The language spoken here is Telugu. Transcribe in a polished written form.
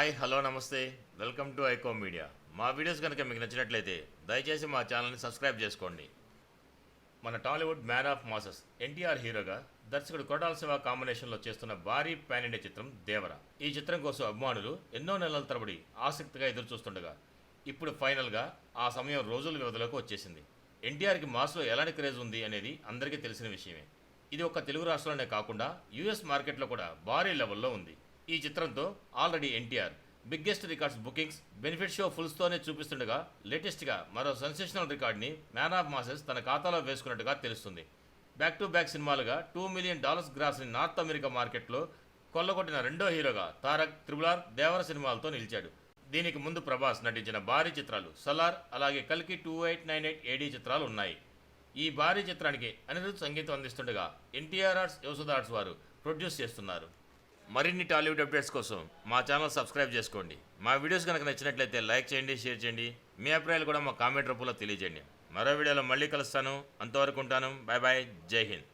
హాయ్ హలో నమస్తే వెల్కమ్ టు ఐకో మీడియా. మా వీడియోస్ కనుక మీకు నచ్చినట్లయితే దయచేసి మా ఛానల్ని సబ్స్క్రైబ్ చేసుకోండి. మన Tollywood man of masses NTR హీరోగా దర్శకుడు కొరటాల శివ కాంబినేషన్లో చేస్తున్న భారీ పాన్ ఇండియా చిత్రం దేవర. ఈ చిత్రం కోసం అభిమానులు ఎన్నో నెలల తరబడి ఆసక్తిగా ఎదురుచూస్తుండగా ఇప్పుడు ఫైనల్గా ఆ సమయం రోజుల వ్యవధిలోకి వచ్చేసింది. ఎన్టీఆర్కి మాస్లో ఎలాంటి క్రేజ్ ఉంది అనేది అందరికీ తెలిసిన విషయమే. ఇది ఒక్క తెలుగు రాష్ట్రంలోనే కాకుండా యూఎస్ మార్కెట్లో కూడా భారీ లెవెల్లో ఉంది. ఈ చిత్రంతో already NTR biggest records bookings benefit show ఫుల్స్తోనే చూపిస్తుండగా లేటెస్ట్గా మరో సెన్సేషనల్ రికార్డ్ని మ్యాన్ ఆఫ్ మాసెస్ తన ఖాతాలో వేసుకున్నట్టుగా తెలుస్తుంది. బ్యాక్ టు బ్యాక్ సినిమాలుగా $2 మిలియన్ గ్రాస్ని నార్త్ అమెరికా మార్కెట్లో కొల్లగొట్టిన రెండో హీరోగా తారక్, త్రిబుల్ దేవర సినిమాలతో నిలిచాడు. దీనికి ముందు ప్రభాస్ నటించిన భారీ చిత్రాలు సలార్, అలాగే కల్కి 2898 AD చిత్రాలు ఉన్నాయి. ఈ భారీ చిత్రానికి అనిరుద్ధ్ సంగీతం అందిస్తుండగా ఎన్టీఆర్ ఆర్ట్స్, యోసుధ ఆర్ట్స్ వారు ప్రొడ్యూస్ చేస్తున్నారు. మరిన్ని టాలీవుడ్ అప్డేట్స్ కోసం మా ఛానల్ సబ్స్క్రైబ్ చేసుకోండి. మా వీడియోస్ కనుక నచ్చినట్లయితే లైక్ చేయండి, షేర్ చేయండి. మీ అభిప్రాయాలు కూడా మా కామెంట్ రూపంలో తెలియజేయండి. మరో వీడియోలో మళ్ళీ కలుస్తాను. అంతవరకు ఉంటాను. Bye bye. జై హింద్.